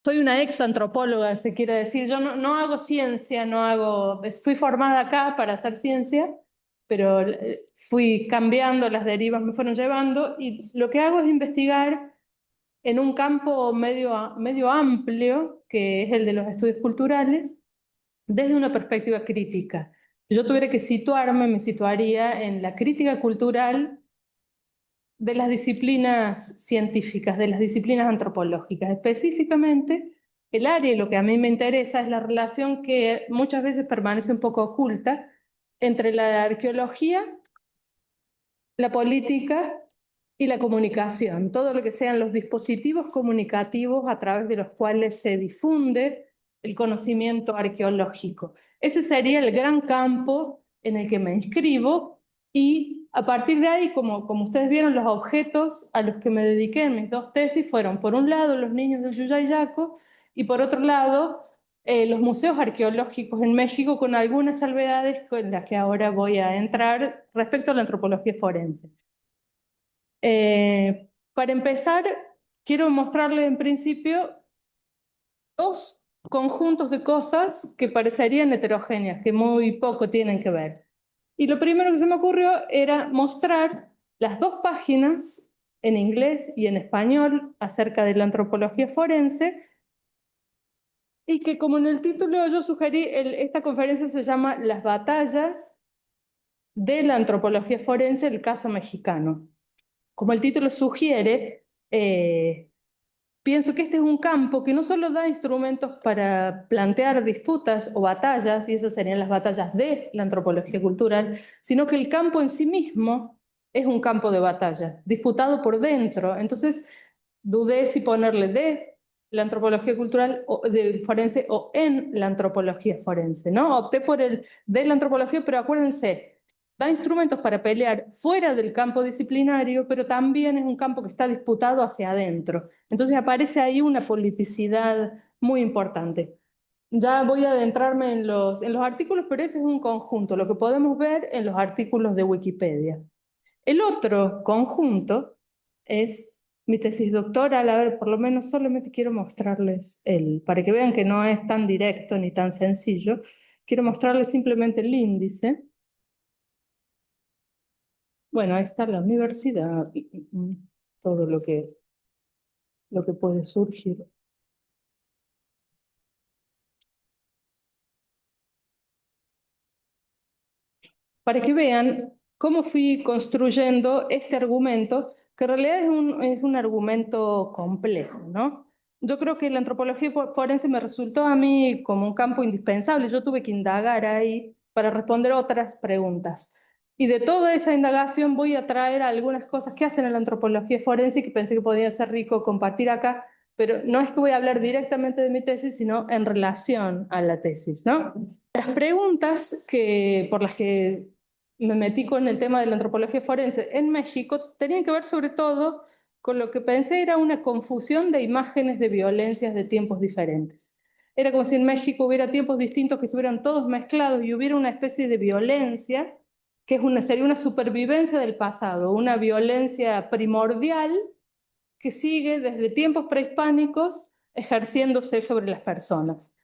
Soy una ex antropóloga, se quiere decir. Yo no hago ciencia, fui formada acá para hacer ciencia, pero fui cambiando, las derivas me fueron llevando y lo que hago es investigar en un campo medio amplio, que es el de los estudios culturales, desde una perspectiva crítica. Si yo tuviera que situarme, me situaría en la crítica cultural de las disciplinas científicas, de las disciplinas antropológicas. Específicamente, el área y lo que a mí me interesa es la relación que muchas veces permanece un poco oculta entre la arqueología, la política y la comunicación, todo lo que sean los dispositivos comunicativos a través de los cuales se difunde el conocimiento arqueológico. Ese sería el gran campo en el que me inscribo y a partir de ahí, como ustedes vieron, los objetos a los que me dediqué en mis dos tesis fueron, por un lado, los niños del Yuyayaco y por otro lado, los museos arqueológicos en México, con algunas salvedades con las que ahora voy a entrar respecto a la antropología forense. Para empezar, quiero mostrarles en principio dos conjuntos de cosas que parecerían heterogéneas, que muy poco tienen que ver. Y lo primero que se me ocurrió era mostrar las dos páginas en inglés y en español acerca de la antropología forense, y que, como en el título yo sugerí, esta conferencia se llama Las batallas de la antropología forense, el caso mexicano. Como el título sugiere, pienso que este es un campo que no solo da instrumentos para plantear disputas o batallas, y esas serían las batallas de la antropología cultural, sino que el campo en sí mismo es un campo de batalla, disputado por dentro. Entonces, dudé si ponerle de la antropología cultural o de forense o en la antropología forense, ¿no? Opté por el de la antropología, pero acuérdense, da instrumentos para pelear fuera del campo disciplinario, pero también es un campo que está disputado hacia adentro. Entonces aparece ahí una politicidad muy importante. Ya voy a adentrarme en los artículos, pero ese es un conjunto, lo que podemos ver en los artículos de Wikipedia. El otro conjunto es mi tesis doctoral. A ver, por lo menos solamente quiero mostrarles para que vean que no es tan directo ni tan sencillo. Quiero mostrarles simplemente el índice. Bueno, ahí está la universidad, todo lo que puede surgir. Para que vean cómo fui construyendo este argumento, que en realidad es un argumento complejo, ¿no? Yo creo que la antropología forense me resultó a mí como un campo indispensable. Yo tuve que indagar ahí para responder otras preguntas. Y de toda esa indagación voy a traer algunas cosas que hacen en la antropología forense y que pensé que podía ser rico compartir acá, pero no es que voy a hablar directamente de mi tesis, sino en relación a la tesis, ¿no? Las preguntas por las que me metí con el tema de la antropología forense en México tenían que ver sobre todo con lo que pensé era una confusión de imágenes de violencias de tiempos diferentes. Era como si en México hubiera tiempos distintos que estuvieran todos mezclados y hubiera una especie de violencia que sería una supervivencia del pasado, una violencia primordial que sigue desde tiempos prehispánicos ejerciéndose sobre las personas.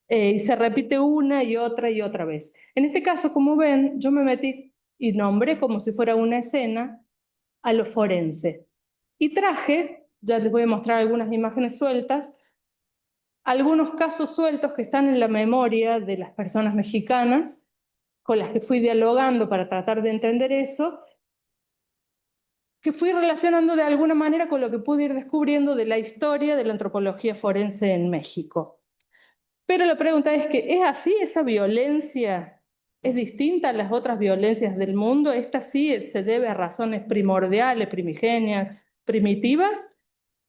Y se repite una y otra vez. En este caso, como ven, yo me metí y nombré como si fuera una escena a lo forense. Y traje, ya les voy a mostrar algunas imágenes sueltas, algunos casos sueltos que están en la memoria de las personas mexicanas con las que fui dialogando para tratar de entender eso, que fui relacionando de alguna manera con lo que pude ir descubriendo de la historia de la antropología forense en México. Pero la pregunta es que, ¿es así esa violencia? ¿Es distinta a las otras violencias del mundo? ¿Esta sí se debe a razones primordiales, primigenias, primitivas?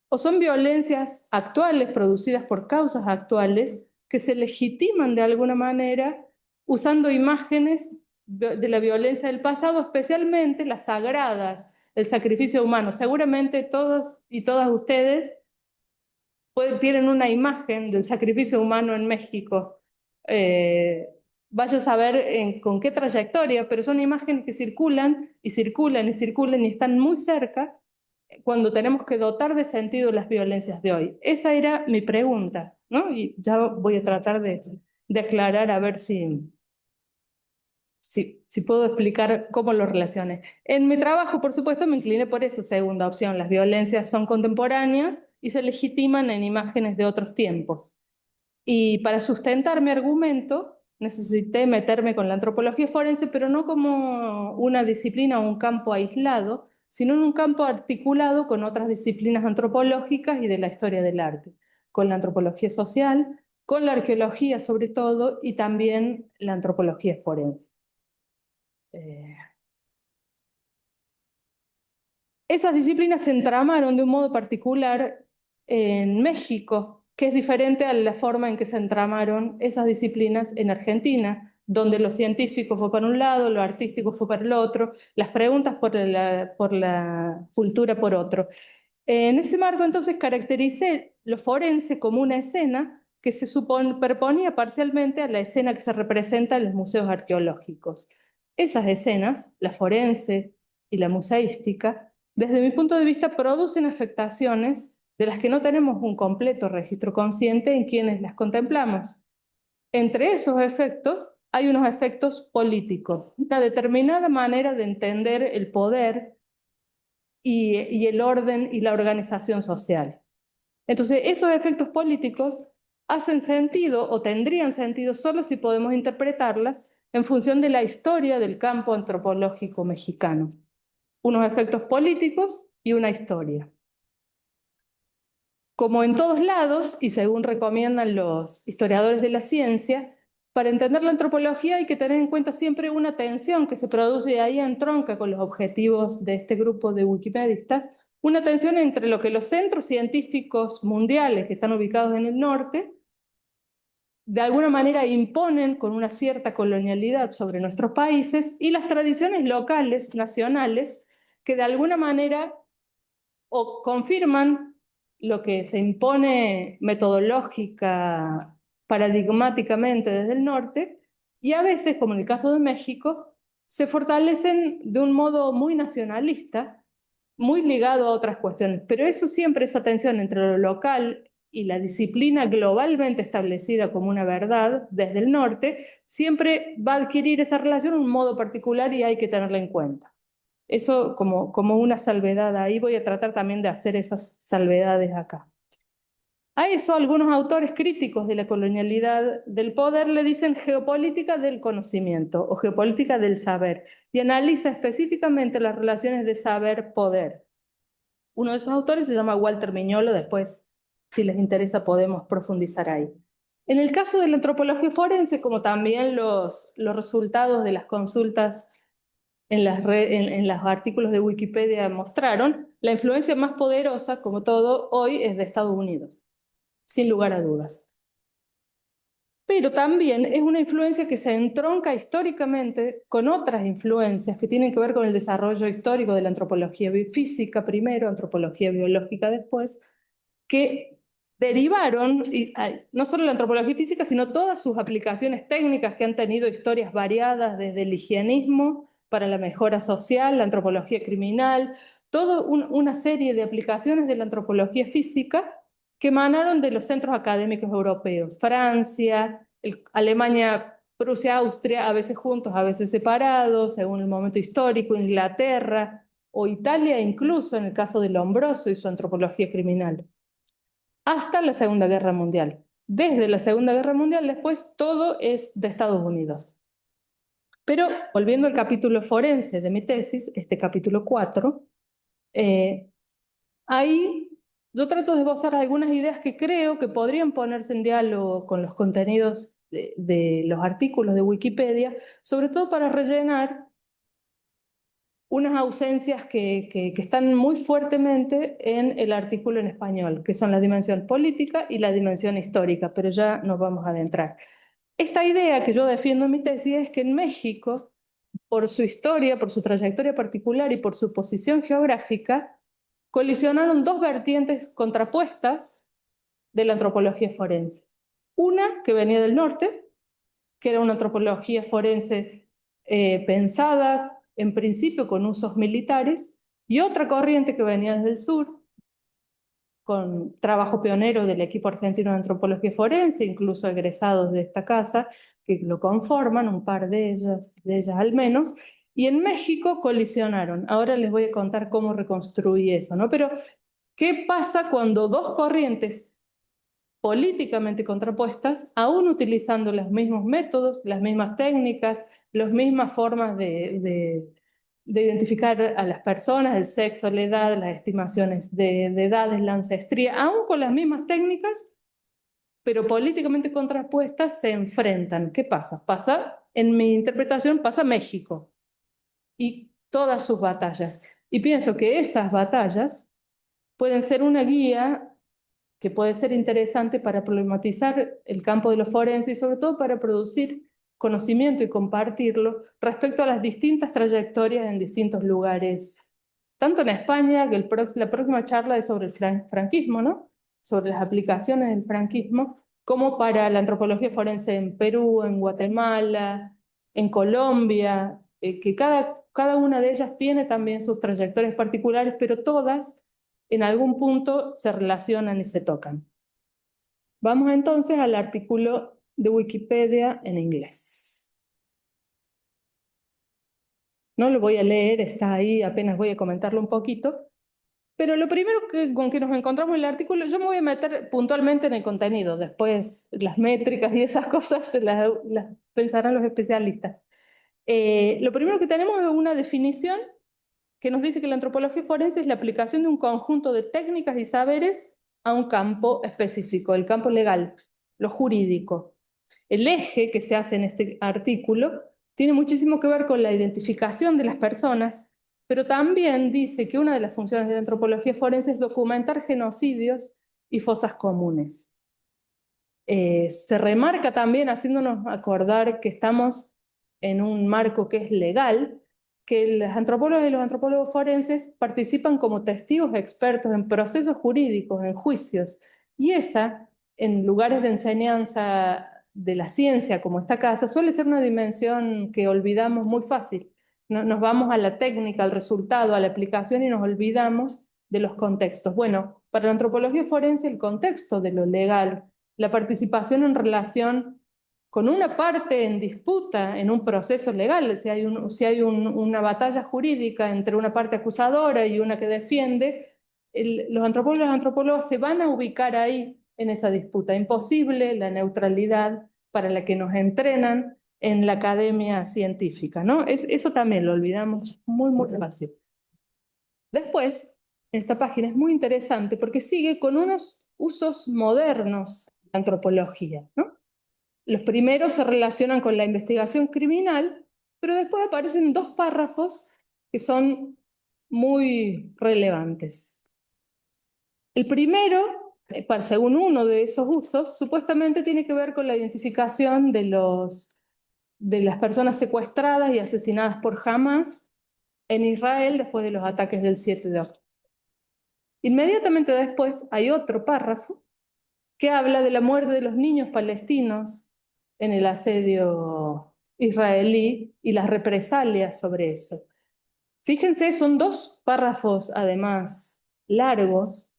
¿O son violencias actuales, producidas por causas actuales, que se legitiman de alguna manera usando imágenes de la violencia del pasado, especialmente las sagradas, el sacrificio humano? Seguramente todos y todas ustedes tienen una imagen del sacrificio humano en México. Vaya a saber con qué trayectoria, pero son imágenes que circulan y circulan y circulan y están muy cerca cuando tenemos que dotar de sentido las violencias de hoy? Esa era mi pregunta, ¿no? Y ya voy a tratar de aclarar a ver si puedo explicar cómo lo relacioné. En mi trabajo, por supuesto, me incliné por esa segunda opción. Las violencias son contemporáneas y se legitiman en imágenes de otros tiempos. Y para sustentar mi argumento, necesité meterme con la antropología forense, pero no como una disciplina o un campo aislado, sino en un campo articulado con otras disciplinas antropológicas y de la historia del arte, con la antropología social, con la arqueología sobre todo, y también la antropología forense. Eh, Esas disciplinas se entramaron de un modo particular en México, que es diferente a la forma en que se entramaron esas disciplinas en Argentina, donde lo científico fue para un lado, lo artístico fue para el otro, las preguntas por la cultura por otro. En ese marco, entonces, caractericé lo forense como una escena que se superponía parcialmente a la escena que se representa en los museos arqueológicos. Esas escenas, la forense y la museística, desde mi punto de vista, producen afectaciones de las que no tenemos un completo registro consciente en quienes las contemplamos. Entre esos efectos hay unos efectos políticos, una determinada manera de entender el poder y el orden y la organización social. Entonces, esos efectos políticos hacen sentido o tendrían sentido solo si podemos interpretarlas en función de la historia del campo antropológico mexicano. Unos efectos políticos y una historia. Como en todos lados, y según recomiendan los historiadores de la ciencia, para entender la antropología hay que tener en cuenta siempre una tensión que se produce y ahí entronca con los objetivos de este grupo de wikipedistas, una tensión entre lo que los centros científicos mundiales que están ubicados en el norte de alguna manera imponen con una cierta colonialidad sobre nuestros países y las tradiciones locales, nacionales, que de alguna manera o confirman lo que se impone metodológica, paradigmáticamente desde el norte, y a veces, como en el caso de México, se fortalecen de un modo muy nacionalista, muy ligado a otras cuestiones. Pero eso siempre, esa tensión entre lo local y la disciplina globalmente establecida como una verdad desde el norte, siempre va a adquirir esa relación un modo particular y hay que tenerla en cuenta. Eso como una salvedad ahí, voy a tratar también de hacer esas salvedades acá. A eso algunos autores críticos de la colonialidad del poder le dicen geopolítica del conocimiento o geopolítica del saber y analiza específicamente las relaciones de saber-poder. Uno de esos autores se llama Walter Miñolo, después si les interesa podemos profundizar ahí. En el caso de la antropología forense, como también los resultados de las consultas en los artículos de Wikipedia mostraron, la influencia más poderosa, como todo, hoy es de Estados Unidos, sin lugar a dudas. Pero también es una influencia que se entronca históricamente con otras influencias que tienen que ver con el desarrollo histórico de la antropología física primero, antropología biológica después, que derivaron, no solo la antropología física, sino todas sus aplicaciones técnicas que han tenido historias variadas, desde el higienismo para la mejora social, la antropología criminal, toda una serie de aplicaciones de la antropología física que emanaron de los centros académicos europeos, Francia, Alemania, Prusia, Austria, a veces juntos, a veces separados, según el momento histórico, Inglaterra o Italia, incluso en el caso de Lombroso y su antropología criminal hasta la Segunda Guerra Mundial. Desde la Segunda Guerra Mundial, después, todo es de Estados Unidos. Pero, volviendo al capítulo forense de mi tesis, este capítulo 4, ahí yo trato de esbozar algunas ideas que creo que podrían ponerse en diálogo con los contenidos de los artículos de Wikipedia, sobre todo para rellenar unas ausencias que están muy fuertemente en el artículo en español, que son la dimensión política y la dimensión histórica, pero ya nos vamos a adentrar. Esta idea que yo defiendo en mi tesis es que en México, por su historia, por su trayectoria particular y por su posición geográfica, colisionaron dos vertientes contrapuestas de la antropología forense. Una que venía del norte, que era una antropología forense pensada en principio con usos militares, Y otra corriente que venía desde el sur, con trabajo pionero del equipo argentino de antropología forense, incluso egresados de esta casa, que lo conforman, un par de ellas al menos, y en México colisionaron. Ahora les voy a contar cómo reconstruí eso, ¿no? Pero, ¿qué pasa cuando dos corrientes políticamente contrapuestas, aún utilizando los mismos métodos, las mismas técnicas, las mismas formas de identificar a las personas, el sexo, la edad, las estimaciones de edades, la ancestría, aún con las mismas técnicas, pero políticamente contrapuestas, se enfrentan? ¿Qué pasa? Pasa, en mi interpretación, pasa México y todas sus batallas. Y pienso que esas batallas pueden ser una guía que puede ser interesante para problematizar el campo de los forenses y sobre todo para producir conocimiento y compartirlo respecto a las distintas trayectorias en distintos lugares, tanto en España, que la próxima charla es sobre el franquismo, ¿no? Sobre las aplicaciones del franquismo, como para la antropología forense en Perú, en Guatemala, en Colombia, que cada una de ellas tiene también sus trayectorias particulares, pero todas en algún punto se relacionan y se tocan. Vamos entonces al artículo de Wikipedia en inglés. No lo voy a leer, está ahí, apenas voy a comentarlo un poquito. Pero lo primero con que nos encontramos en el artículo, yo me voy a meter puntualmente en el contenido, después las métricas y esas cosas las pensarán los especialistas. Lo primero que tenemos es una definición que nos dice que la antropología forense es la aplicación de un conjunto de técnicas y saberes a un campo específico, el campo legal, lo jurídico. El eje que se hace en este artículo tiene muchísimo que ver con la identificación de las personas, pero también dice que una de las funciones de la antropología forense es documentar genocidios y fosas comunes. Se remarca también, haciéndonos acordar que estamos en un marco que es legal, que los antropólogos y los antropólogos forenses participan como testigos expertos en procesos jurídicos, en juicios, y esa, en lugares de enseñanza de la ciencia como esta casa, suele ser una dimensión que olvidamos muy fácil. Nos vamos a la técnica, al resultado, a la aplicación y nos olvidamos de los contextos. Bueno, para la antropología forense el contexto de lo legal, la participación en relación con una parte en disputa en un proceso legal, si hay una batalla jurídica entre una parte acusadora y una que defiende, los antropólogos y las antropólogas se van a ubicar ahí en esa disputa. Imposible la neutralidad para la que nos entrenan en la academia científica, ¿no? Eso también lo olvidamos muy, muy fácil. Después, esta página es muy interesante porque sigue con unos usos modernos de antropología, ¿no? Los primeros se relacionan con la investigación criminal, pero después aparecen dos párrafos que son muy relevantes. El primero, según uno de esos usos, supuestamente tiene que ver con la identificación de las personas secuestradas y asesinadas por Hamas en Israel después de los ataques del 7 de octubre. Inmediatamente después hay otro párrafo que habla de la muerte de los niños palestinos en el asedio israelí y las represalias sobre eso. Fíjense, son dos párrafos además largos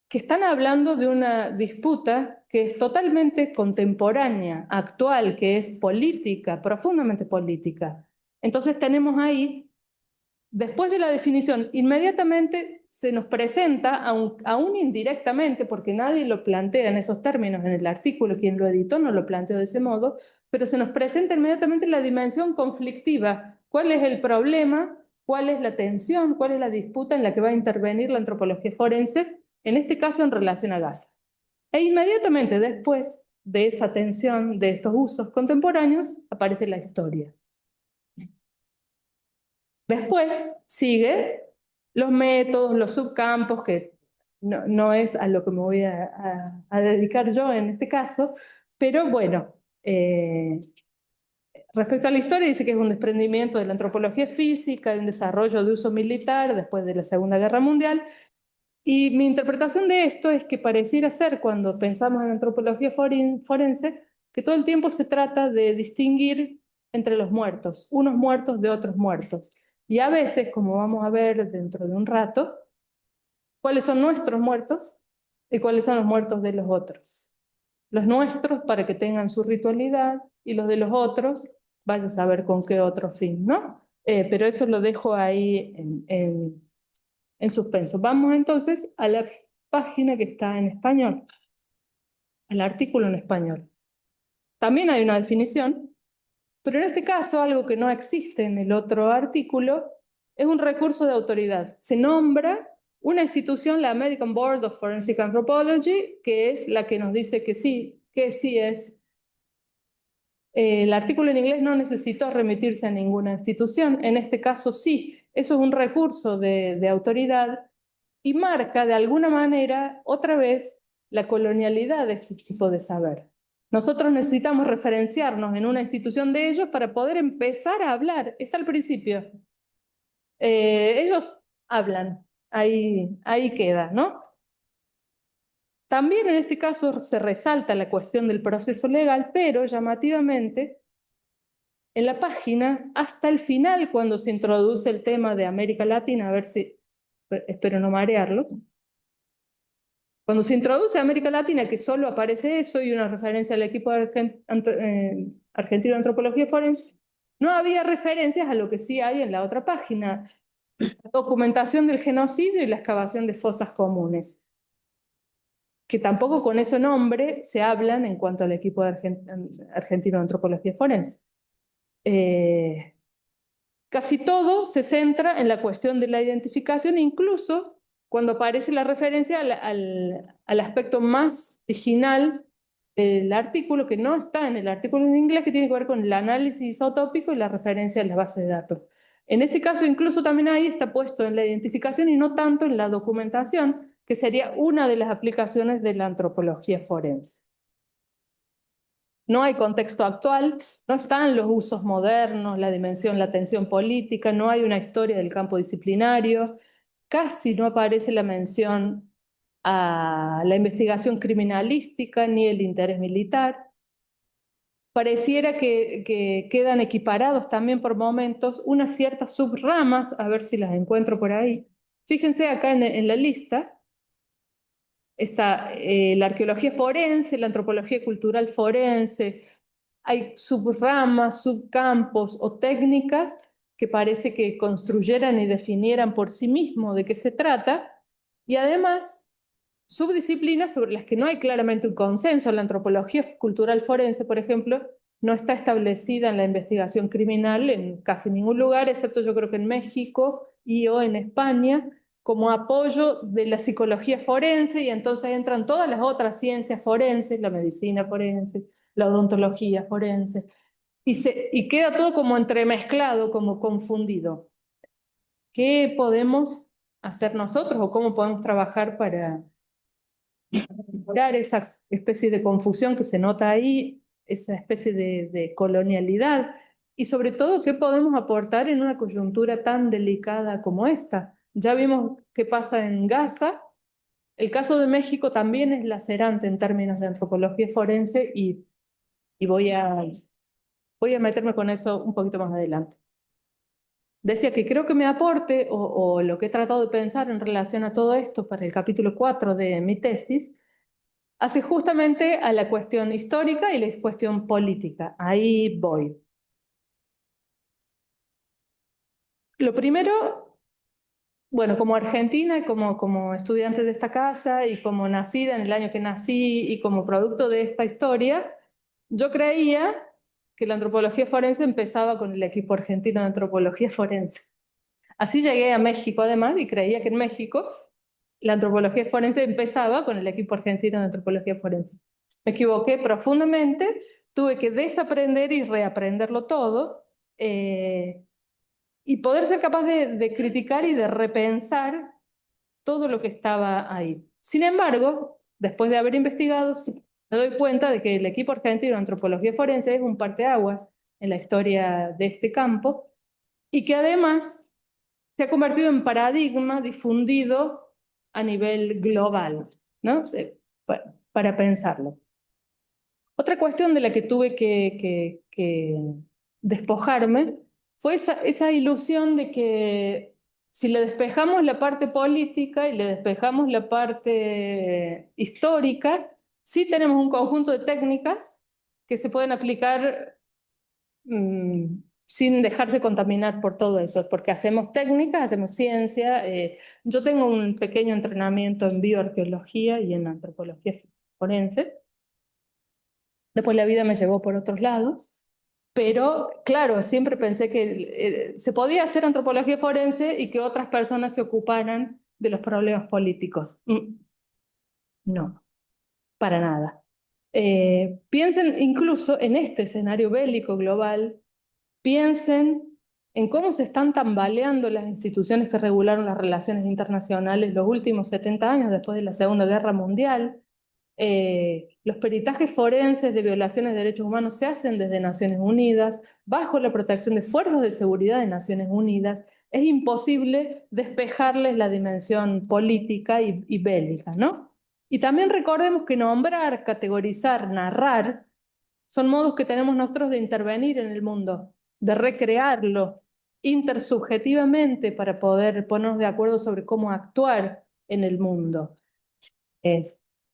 que están hablando de una disputa que es totalmente contemporánea, actual, que es política, profundamente política. Entonces tenemos ahí, después de la definición, inmediatamente se nos presenta, aún indirectamente, porque nadie lo plantea en esos términos en el artículo, quien lo editó no lo planteó de ese modo, pero se nos presenta inmediatamente la dimensión conflictiva. ¿Cuál es el problema? ¿Cuál es la tensión? ¿Cuál es la disputa en la que va a intervenir la antropología forense? En este caso, en relación a Gaza. E inmediatamente después de esa tensión, de estos usos contemporáneos, aparece la historia. Después sigue los métodos, los subcampos, que no es a lo que me voy a dedicar yo en este caso, pero bueno, respecto a la historia dice que es un desprendimiento de la antropología física, de un desarrollo de uso militar después de la Segunda Guerra Mundial, y mi interpretación de esto es que pareciera ser, cuando pensamos en antropología forense, que todo el tiempo se trata de distinguir entre los muertos, unos muertos de otros muertos. Y a veces, como vamos a ver dentro de un rato, cuáles son nuestros muertos y cuáles son los muertos de los otros. Los nuestros para que tengan su ritualidad y los de los otros, vaya a saber con qué otro fin, ¿no? Pero eso lo dejo ahí en suspenso. Vamos entonces a la página que está en español, al artículo en español. También hay una definición, pero en este caso, algo que no existe en el otro artículo, es un recurso de autoridad. Se nombra una institución, la American Board of Forensic Anthropology, que es la que nos dice que sí es. El artículo en inglés no necesitó remitirse a ninguna institución, en este caso sí. Eso es un recurso de autoridad y marca de alguna manera otra vez la colonialidad de este tipo de saber. Nosotros necesitamos referenciarnos en una institución de ellos para poder empezar a hablar. Está al principio. Ellos hablan, ahí queda, ¿no? También en este caso se resalta la cuestión del proceso legal, pero llamativamente en la página, hasta el final, cuando se introduce el tema de América Latina, a ver si, espero no marearlos, cuando se introduce América Latina, que solo aparece eso y una referencia al equipo argentino de antropología forense, no había referencias a lo que sí hay en la otra página, documentación del genocidio y la excavación de fosas comunes, que tampoco con ese nombre se hablan en cuanto al equipo argentino de antropología forense. Casi todo se centra en la cuestión de la identificación, incluso cuando aparece la referencia al aspecto más original del artículo, que no está en el artículo en inglés, que tiene que ver con el análisis isotópico y la referencia a las bases de datos. En ese caso, incluso también ahí está puesto en la identificación y no tanto en la documentación, que sería una de las aplicaciones de la antropología forense. No hay contexto actual, no están los usos modernos, la dimensión, la tensión política, no hay una historia del campo disciplinario, casi no aparece la mención a la investigación criminalística ni el interés militar. Pareciera que quedan equiparados también por momentos unas ciertas subramas, a ver si las encuentro por ahí. Fíjense acá en la lista, está la arqueología forense, la antropología cultural forense, hay subramas, subcampos o técnicas que parece que construyeran y definieran por sí mismo de qué se trata, y además subdisciplinas sobre las que no hay claramente un consenso. La antropología cultural forense, por ejemplo, no está establecida en la investigación criminal en casi ningún lugar, excepto yo creo que en México y o en España, como apoyo de la psicología forense, y entonces entran todas las otras ciencias forenses, la medicina forense, la odontología forense, y queda todo como entremezclado, como confundido. ¿Qué podemos hacer nosotros o cómo podemos trabajar para mejorar esa especie de confusión que se nota ahí, esa especie de colonialidad? Y sobre todo, ¿qué podemos aportar en una coyuntura tan delicada como esta? Ya vimos qué pasa en Gaza. El caso de México también es lacerante en términos de antropología forense y voy a meterme con eso un poquito más adelante. Decía que creo que mi aporte o lo que he tratado de pensar en relación a todo esto para el capítulo 4 de mi tesis hace justamente a la cuestión histórica y la cuestión política. Ahí voy. Lo primero, bueno, como argentina y como estudiante de esta casa y como nacida en el año que nací y como producto de esta historia, yo creía que la antropología forense empezaba con el equipo argentino de antropología forense. Así llegué a México además y creía que en México la antropología forense empezaba con el equipo argentino de antropología forense. Me equivoqué profundamente, tuve que desaprender y reaprenderlo todo y poder ser capaz de criticar y de repensar todo lo que estaba ahí. Sin embargo, después de haber investigado, sí, me doy cuenta de que el equipo argentino de antropología forense es un parteaguas en la historia de este campo y que además se ha convertido en paradigma difundido a nivel global, ¿no? Para pensarlo. Otra cuestión de la que tuve que despojarme fue esa ilusión de que si le despejamos la parte política y le despejamos la parte histórica, sí tenemos un conjunto de técnicas que se pueden aplicar sin dejarse contaminar por todo eso, porque hacemos técnicas, hacemos ciencia. Yo tengo un pequeño entrenamiento en bioarqueología y en antropología forense. Después la vida me llevó por otros lados, pero claro, siempre pensé que se podía hacer antropología forense y que otras personas se ocuparan de los problemas políticos. No, para nada. Piensen incluso en este escenario bélico global. Piensen en cómo se están tambaleando las instituciones que regularon las relaciones internacionales los últimos 70 años después de la Segunda Guerra Mundial. Los peritajes forenses de violaciones de derechos humanos se hacen desde Naciones Unidas, bajo la protección de fuerzas de seguridad de Naciones Unidas. Es imposible despejarles la dimensión política y bélica, ¿no? Y también recordemos que nombrar, categorizar, narrar son modos que tenemos nosotros de intervenir en el mundo, de recrearlo intersubjetivamente para poder ponernos de acuerdo sobre cómo actuar en el mundo.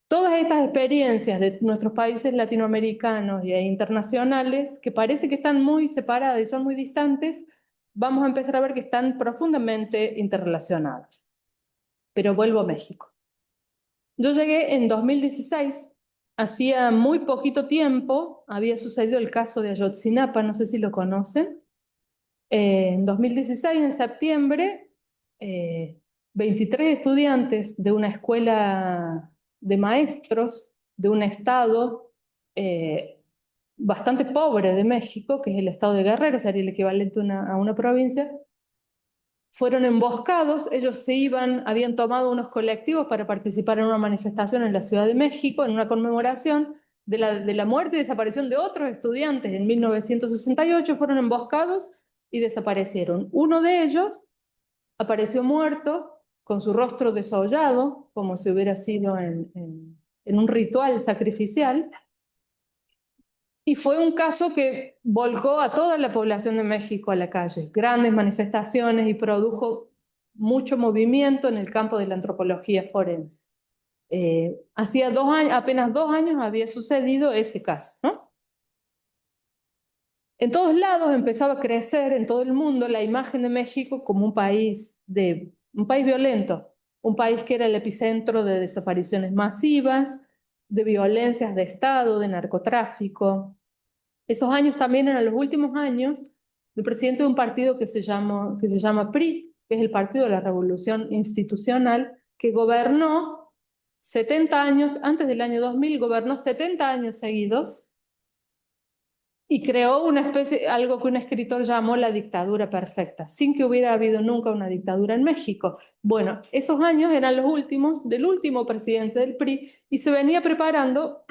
Todas estas experiencias de nuestros países latinoamericanos e internacionales, que parece que están muy separadas y son muy distantes, vamos a empezar a ver que están profundamente interrelacionadas. Pero vuelvo a México. Yo llegué en 2016, hacía muy poquito tiempo, había sucedido el caso de Ayotzinapa, no sé si lo conocen. En 2016, en septiembre, 23 estudiantes de una escuela de maestros de un estado bastante pobre de México, que es el estado de Guerrero, sería el equivalente a una provincia, fueron emboscados. Ellos habían tomado unos colectivos para participar en una manifestación en la Ciudad de México, en una conmemoración de la muerte y desaparición de otros estudiantes en 1968, fueron emboscados y desaparecieron. Uno de ellos apareció muerto, con su rostro desollado, como si hubiera sido en un ritual sacrificial, y fue un caso que volcó a toda la población de México a la calle, grandes manifestaciones, y produjo mucho movimiento en el campo de la antropología forense. Hacía 2 años, apenas 2 años había sucedido ese caso, ¿no? En todos lados empezaba a crecer en todo el mundo la imagen de México como un país violento, un país que era el epicentro de desapariciones masivas, de violencias de Estado, de narcotráfico. Esos años también eran los últimos años del presidente de un partido que se llama PRI, que es el Partido de la Revolución Institucional, que gobernó 70 años, antes del año 2000, gobernó 70 años seguidos y creó algo que un escritor llamó la dictadura perfecta, sin que hubiera habido nunca una dictadura en México. Bueno, esos años eran los últimos del último presidente del PRI y se venía preparando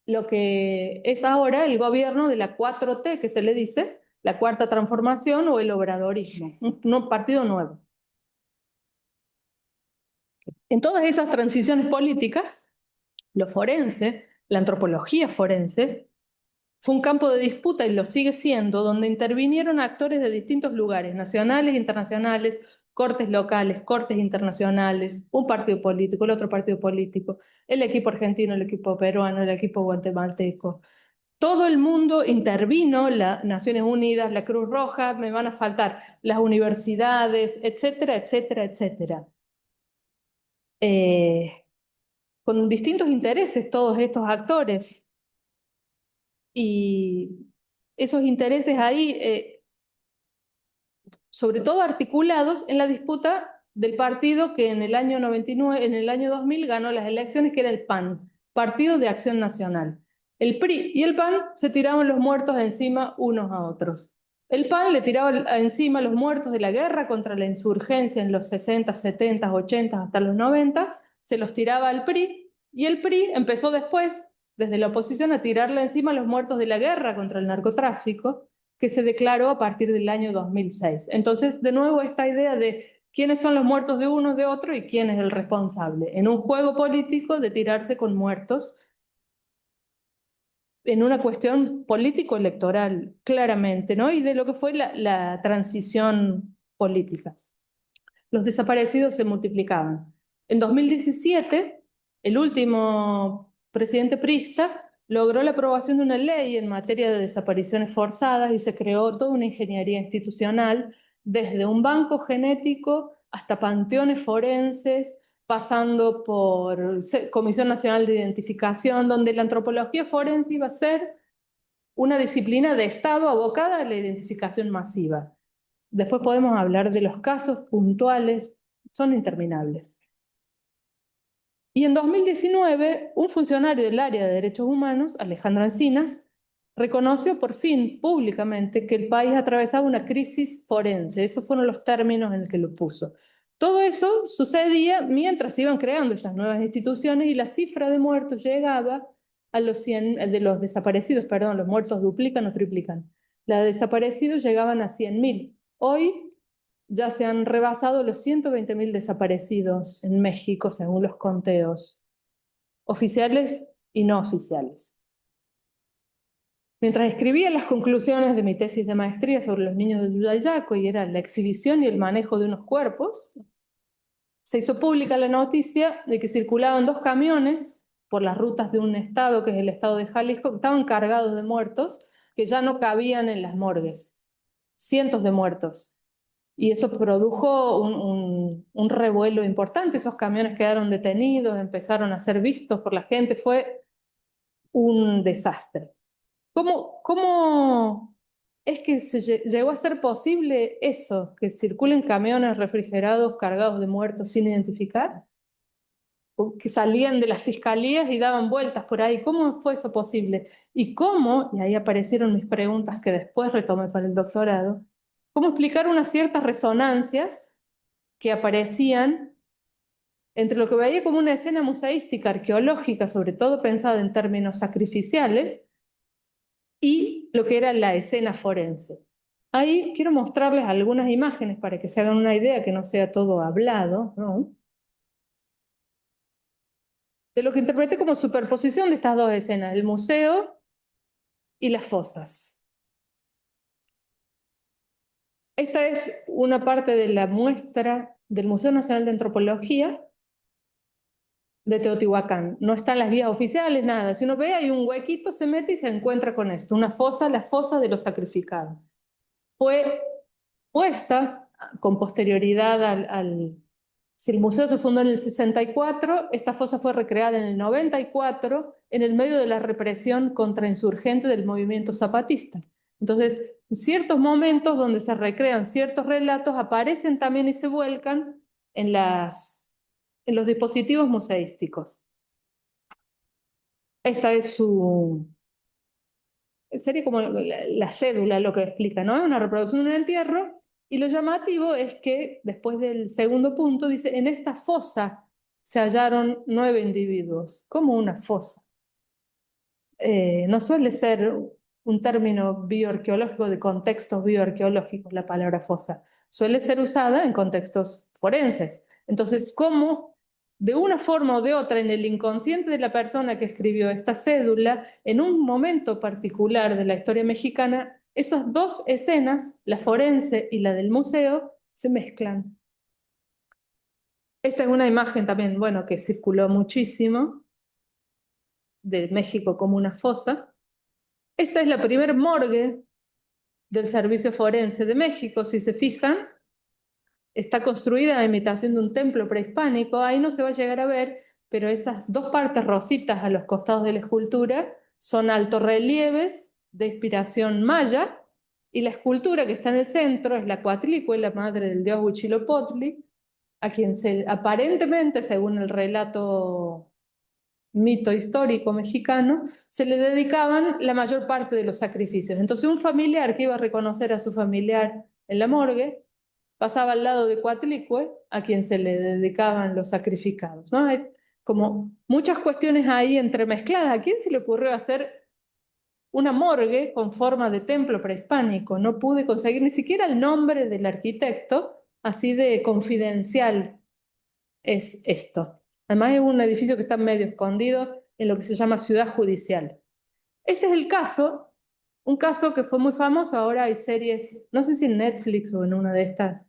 lo que es ahora el gobierno de la 4T, que se le dice, la Cuarta Transformación o el obradorismo, un partido nuevo. En todas esas transiciones políticas, lo forense, la antropología forense, fue un campo de disputa y lo sigue siendo, donde intervinieron actores de distintos lugares, nacionales, internacionales, cortes locales, cortes internacionales, un partido político, el otro partido político, el equipo argentino, el equipo peruano, el equipo guatemalteco. Todo el mundo intervino, las Naciones Unidas, la Cruz Roja, me van a faltar las universidades, etcétera, etcétera, etcétera. Con distintos intereses todos estos actores. Y esos intereses ahí, sobre todo articulados en la disputa del partido que en el año 99, en el año 2000 ganó las elecciones, que era el PAN, Partido de Acción Nacional. El PRI y el PAN se tiraban los muertos encima unos a otros. El PAN le tiraba encima los muertos de la guerra contra la insurgencia en los 60, 70, 80 hasta los 90, se los tiraba al PRI, y el PRI empezó después, desde la oposición, a tirarle encima los muertos de la guerra contra el narcotráfico, que se declaró a partir del año 2006. Entonces, de nuevo, esta idea de quiénes son los muertos de uno, de otro, y quién es el responsable, en un juego político de tirarse con muertos. en una cuestión político-electoral, claramente, ¿no? Y de lo que fue la transición política. Los desaparecidos se multiplicaban. En 2017, el último presidente priista logró la aprobación de una ley en materia de desapariciones forzadas y se creó toda una ingeniería institucional, desde un banco genético hasta panteones forenses, pasando por Comisión Nacional de Identificación, donde la antropología forense iba a ser una disciplina de Estado abocada a la identificación masiva. Después podemos hablar de los casos puntuales, son interminables. Y en 2019, un funcionario del área de derechos humanos, Alejandro Encinas, reconoció por fin públicamente que el país atravesaba una crisis forense. Esos fueron los términos en los que lo puso. Todo eso sucedía mientras se iban creando estas nuevas instituciones y la cifra de muertos llegaba a los 100, de los desaparecidos, perdón, los muertos duplican o triplican. Los desaparecidos llegaban a 100.000. Hoy ya se han rebasado los 120.000 desaparecidos en México, según los conteos oficiales y no oficiales. Mientras escribía las conclusiones de mi tesis de maestría sobre los niños de Yuyayaco, y era la exhibición y el manejo de unos cuerpos, se hizo pública la noticia de que circulaban 2 camiones por las rutas de un estado, que es el estado de Jalisco, que estaban cargados de muertos, que ya no cabían en las morgues. Cientos de muertos. Y eso produjo un revuelo importante. Esos camiones quedaron detenidos, empezaron a ser vistos por la gente. Fue un desastre. ¿Cómo es que llegó a ser posible eso, que circulen camiones refrigerados cargados de muertos sin identificar? Que salían de las fiscalías y daban vueltas por ahí. ¿Cómo fue eso posible? Y cómo, y ahí aparecieron mis preguntas que después retomé para el doctorado, cómo explicar unas ciertas resonancias que aparecían entre lo que veía como una escena museística arqueológica, sobre todo pensada en términos sacrificiales, y lo que era la escena forense. Ahí quiero mostrarles algunas imágenes para que se hagan una idea, que no sea todo hablado, ¿no? De lo que interpreté como superposición de estas 2 escenas, el museo y las fosas. Esta es una parte de la muestra del Museo Nacional de Antropología de Teotihuacán. No están las guías oficiales, nada. Si uno ve, hay un huequito, se mete y se encuentra con esto, una fosa, la fosa de los sacrificados. Fue puesta con posterioridad si el museo se fundó en el 64, esta fosa fue recreada en el 94, en el medio de la represión contrainsurgente del movimiento zapatista. Entonces, ciertos momentos donde se recrean ciertos relatos aparecen también y se vuelcan en los dispositivos museísticos. Esta es sería como la cédula lo que explica, ¿no? Es una reproducción de un entierro, y lo llamativo es que después del segundo punto dice, en esta fosa se hallaron 9 individuos. ¿Cómo una fosa? No suele ser un término bioarqueológico de contextos bioarqueológicos la palabra fosa. Suele ser usada en contextos forenses. Entonces, ¿cómo de una forma o de otra en el inconsciente de la persona que escribió esta cédula, en un momento particular de la historia mexicana, esas 2 escenas, la forense y la del museo, se mezclan? Esta es una imagen también, bueno, que circuló muchísimo, de México como una fosa. Esta es la primera morgue del Servicio Forense de México. Si se fijan, está construida a imitación de un templo prehispánico. Ahí no se va a llegar a ver, pero esas 2 partes rositas a los costados de la escultura son altorrelieves de inspiración maya, y la escultura que está en el centro es la Coatlicue, la madre del dios Huitzilopochtli, a quien aparentemente, según el relato mito histórico mexicano, se le dedicaban la mayor parte de los sacrificios. Entonces, un familiar que iba a reconocer a su familiar en la morgue pasaba al lado de Coatlicue, a quien se le dedicaban los sacrificados, ¿no? Hay como muchas cuestiones ahí entremezcladas. ¿A quién se le ocurrió hacer una morgue con forma de templo prehispánico? No pude conseguir ni siquiera el nombre del arquitecto, así de confidencial es esto. Además es un edificio que está medio escondido en lo que se llama Ciudad Judicial. Este es el caso, un caso que fue muy famoso, ahora hay series, no sé si en Netflix o en una de estas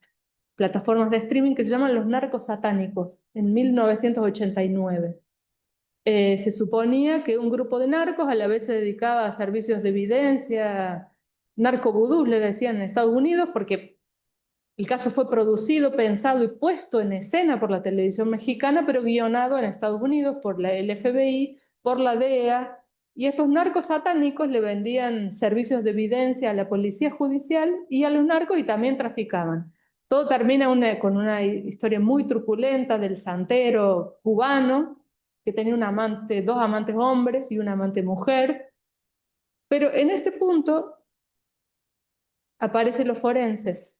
plataformas de streaming que se llaman Los Narcos Satánicos, en 1989. Se suponía que un grupo de narcos a la vez se dedicaba a servicios de evidencia, narcovudú le decían en Estados Unidos, porque el caso fue producido, pensado y puesto en escena por la televisión mexicana, pero guionado en Estados Unidos por el FBI, por la DEA, y estos narcos satánicos le vendían servicios de evidencia a la policía judicial y a los narcos y también traficaban. Todo termina con una historia muy truculenta del santero cubano, que tenía un amante, dos amantes hombres y una amante mujer. Pero en este punto aparecen los forenses.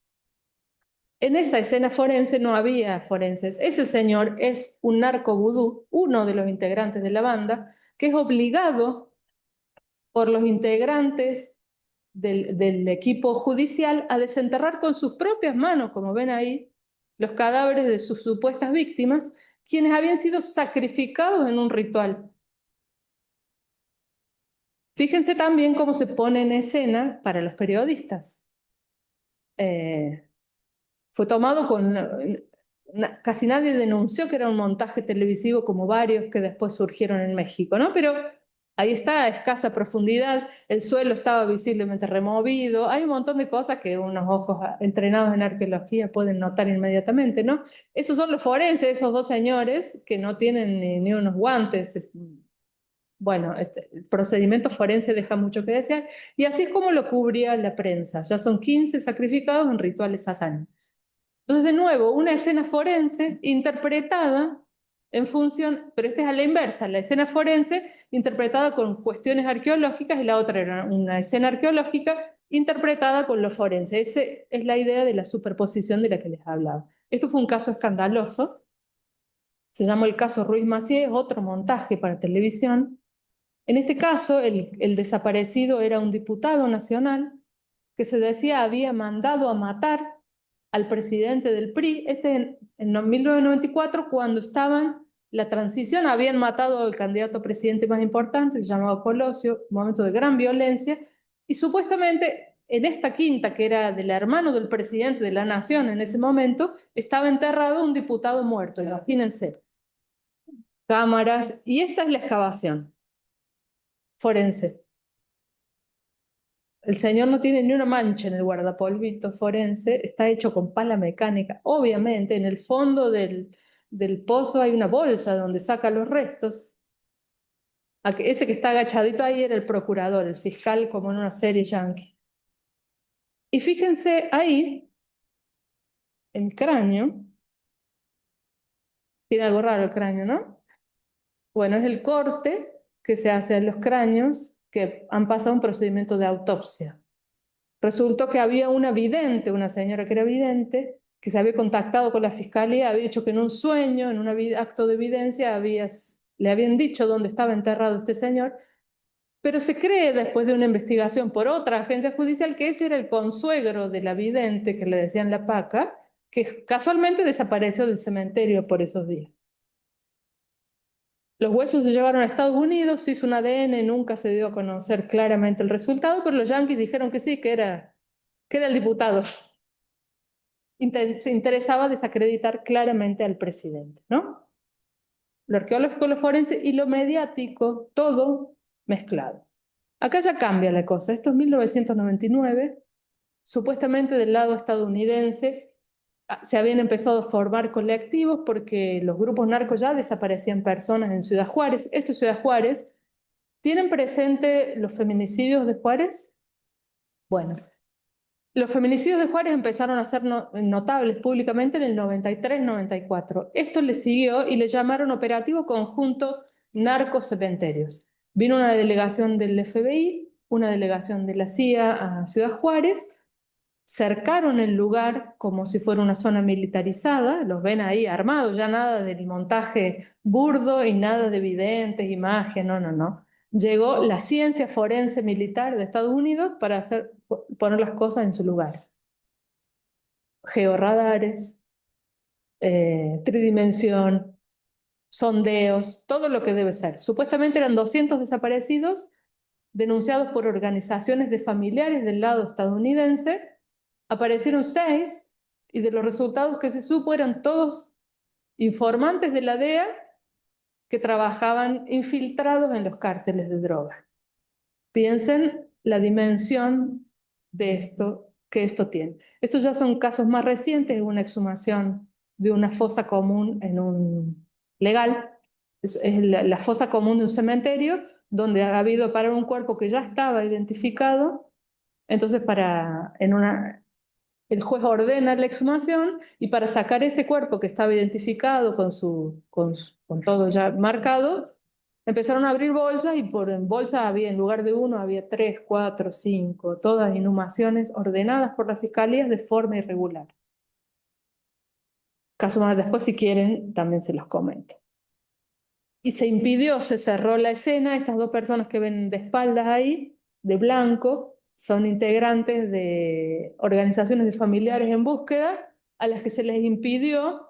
En esa escena forense no había forenses. Ese señor es un narco vudú, uno de los integrantes de la banda, que es obligado por los integrantes del equipo judicial a desenterrar con sus propias manos, como ven ahí, los cadáveres de sus supuestas víctimas, quienes habían sido sacrificados en un ritual. Fíjense también cómo se pone en escena para los periodistas. Fue tomado con... Casi nadie denunció que era un montaje televisivo como varios que después surgieron en México, ¿no? Pero ahí está, a escasa profundidad, el suelo estaba visiblemente removido, hay un montón de cosas que unos ojos entrenados en arqueología pueden notar inmediatamente, ¿no? Esos son los forenses, esos dos señores que no tienen ni unos guantes. Bueno, el procedimiento forense deja mucho que desear, y así es como lo cubría la prensa. Ya son 15 sacrificados en rituales satánicos. Entonces, de nuevo, una escena forense interpretada en función, pero esta es a la inversa, la escena forense interpretada con cuestiones arqueológicas y la otra era una escena arqueológica interpretada con lo forense. Esa es la idea de la superposición de la que les hablaba. Esto fue un caso escandaloso, se llamó el caso Ruiz Massieu, es otro montaje para televisión. En este caso, el desaparecido era un diputado nacional que se decía había mandado a matar al presidente del PRI. En 1994, cuando estaban la transición, habían matado al candidato a presidente más importante, llamado Colosio, un momento de gran violencia, y supuestamente en esta quinta, que era del hermano del presidente de la nación en ese momento, estaba enterrado un diputado muerto, imagínense. Cámaras, y esta es la excavación forense. El señor no tiene ni una mancha en el guardapolvito forense, está hecho con pala mecánica. Obviamente, en el fondo del pozo hay una bolsa donde saca los restos. Ese que está agachadito ahí era el procurador, el fiscal, como en una serie yankee. Y fíjense ahí, el cráneo, tiene algo raro el cráneo, ¿no? Bueno, es el corte que se hace a los cráneos que han pasado un procedimiento de autopsia. Resultó que había una vidente, una señora que era vidente, que se había contactado con la fiscalía, había dicho que en un sueño, en un acto de evidencia, le habían dicho dónde estaba enterrado este señor, pero se cree después de una investigación por otra agencia judicial que ese era el consuegro de la vidente, que le decían la Paca, que casualmente desapareció del cementerio por esos días. Los huesos se llevaron a Estados Unidos, se hizo un ADN, nunca se dio a conocer claramente el resultado, pero los yanquis dijeron que sí, que era el diputado. Se interesaba desacreditar claramente al presidente, ¿no? Lo arqueológico, lo forense y lo mediático, todo mezclado. Acá ya cambia la cosa. Esto es 1999. Supuestamente del lado estadounidense se habían empezado a formar colectivos porque los grupos narcos ya desaparecían personas en Ciudad Juárez. Esto es Ciudad Juárez. ¿Tienen presente los feminicidios de Juárez? Bueno, los feminicidios de Juárez empezaron a ser notables públicamente en el 93-94. Esto le siguió y le llamaron Operativo Conjunto Narcos Cementerios. Vino una delegación del FBI, una delegación de la CIA a Ciudad Juárez, cercaron el lugar como si fuera una zona militarizada, los ven ahí armados, ya nada del montaje burdo y nada de evidentes, imagen, no, no, no. Llegó la ciencia forense militar de Estados Unidos para poner las cosas en su lugar. Georradares, tridimensión, sondeos, todo lo que debe ser. Supuestamente eran 200 desaparecidos, denunciados por organizaciones de familiares del lado estadounidense, aparecieron 6 y de los resultados que se supo eran todos informantes de la DEA que trabajaban infiltrados en los cárteles de drogas. Piensen la dimensión de esto que esto tiene. Estos ya son casos más recientes, una exhumación de una fosa común en un legal, es la fosa común de un cementerio donde ha habido para un cuerpo que ya estaba identificado, entonces el juez ordena la exhumación y para sacar ese cuerpo que estaba identificado con todo ya marcado, empezaron a abrir bolsas y en bolsas había, en lugar de uno, había 3, 4, 5, todas inhumaciones ordenadas por las fiscalías de forma irregular. Caso más después, si quieren, también se los comento. Y se cerró la escena. Estas 2 personas que ven de espaldas ahí, de blanco, son integrantes de organizaciones de familiares en búsqueda a las que se les impidió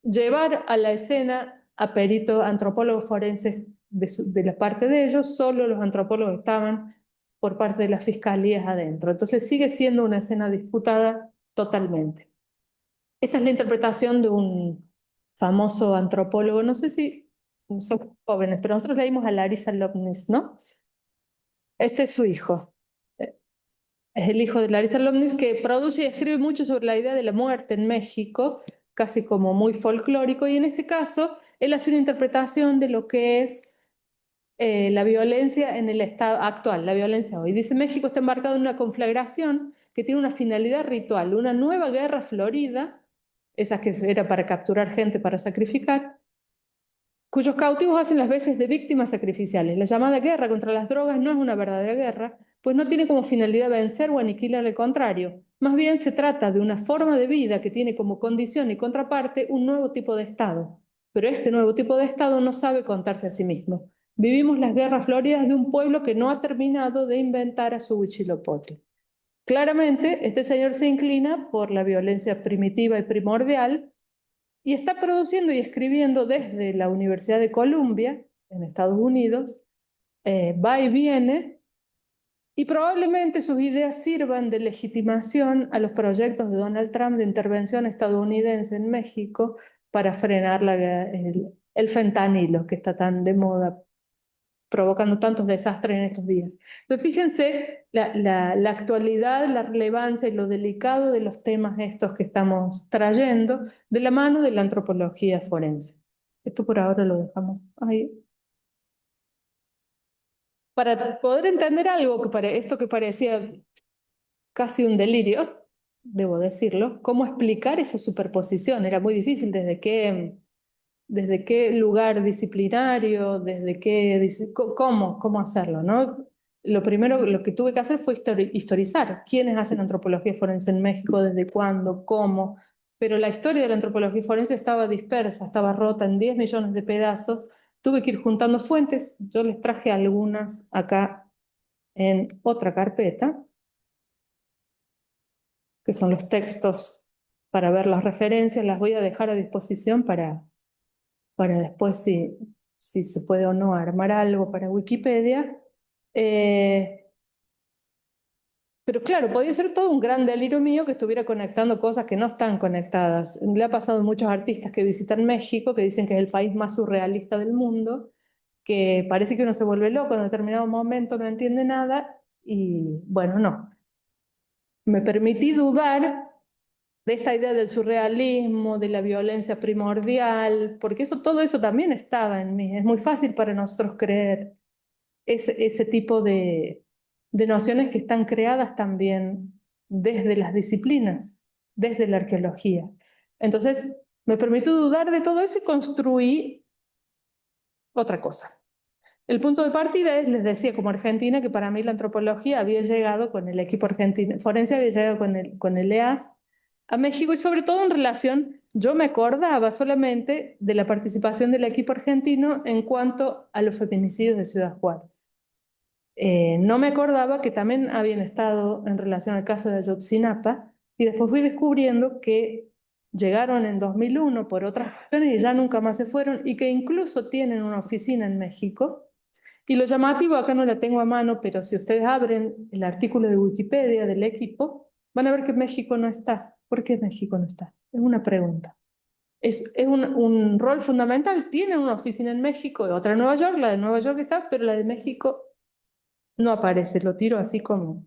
llevar a la escena a peritos antropólogos forenses de la parte de ellos. Solo los antropólogos estaban por parte de las fiscalías adentro. Entonces sigue siendo una escena disputada totalmente. Esta es la interpretación de un famoso antropólogo, no sé si son jóvenes, pero nosotros leímos a Larissa Loebnis, ¿no? Este es su hijo. Es el hijo de Larissa Loebnis, que produce y escribe mucho sobre la idea de la muerte en México, casi como muy folclórico, y en este caso él hace una interpretación de lo que es la violencia en el estado actual, la violencia hoy. Dice: México está embarcado en una conflagración que tiene una finalidad ritual, una nueva guerra florida, esa que era para capturar gente para sacrificar, cuyos cautivos hacen las veces de víctimas sacrificiales. La llamada guerra contra las drogas no es una verdadera guerra, pues no tiene como finalidad vencer o aniquilar al contrario. Más bien se trata de una forma de vida que tiene como condición y contraparte un nuevo tipo de Estado. Pero este nuevo tipo de Estado no sabe contarse a sí mismo. Vivimos las guerras floridas de un pueblo que no ha terminado de inventar a su Huitzilopochtli. Claramente, este señor se inclina por la violencia primitiva y primordial y está produciendo y escribiendo desde la Universidad de Columbia, en Estados Unidos, va y viene, y probablemente sus ideas sirvan de legitimación a los proyectos de Donald Trump de intervención estadounidense en México para frenar el fentanilo, que está tan de moda, provocando tantos desastres en estos días. Entonces, fíjense la actualidad, la relevancia y lo delicado de los temas estos que estamos trayendo de la mano de la antropología forense. Esto por ahora lo dejamos ahí. Para poder entender algo esto que parecía casi un delirio, debo decirlo, cómo explicar esa superposición. Era muy difícil desde qué lugar disciplinario, cómo hacerlo, ¿no? Lo primero, lo que tuve que hacer fue historizar quiénes hacen antropología forense en México, desde cuándo, cómo, pero la historia de la antropología forense estaba dispersa, estaba rota en 10 millones de pedazos. Tuve que ir juntando fuentes. Yo les traje algunas acá en otra carpeta, que son los textos para ver las referencias. Las voy a dejar a disposición para después, si se puede o no, armar algo para Wikipedia. Pero claro, podía ser todo un gran delirio mío que estuviera conectando cosas que no están conectadas. Le ha pasado a muchos artistas que visitan México, que dicen que es el país más surrealista del mundo, que parece que uno se vuelve loco en determinado momento, no entiende nada, y bueno, no. Me permití dudar de esta idea del surrealismo, de la violencia primordial, porque todo eso también estaba en mí. Es muy fácil para nosotros creer ese tipo de nociones que están creadas también desde las disciplinas, desde la arqueología. Entonces, me permitió dudar de todo eso y construí otra cosa. El punto de partida es, les decía, como Argentina, que para mí la antropología había llegado con el equipo argentino, forense había llegado con el EAF a México, y sobre todo en relación, yo me acordaba solamente de la participación del equipo argentino en cuanto a los feminicidios de Ciudad Juárez. No me acordaba que también habían estado en relación al caso de Ayotzinapa, y después fui descubriendo que llegaron en 2001 por otras cuestiones y ya nunca más se fueron, y que incluso tienen una oficina en México, Y lo llamativo, acá no la tengo a mano, pero si ustedes abren el artículo de Wikipedia del equipo, van a ver que México no está. ¿Por qué México no está? Es una pregunta. Es un rol fundamental. Tienen una oficina en México, otra en Nueva York, la de Nueva York está, pero la de México no aparece. Lo tiro así como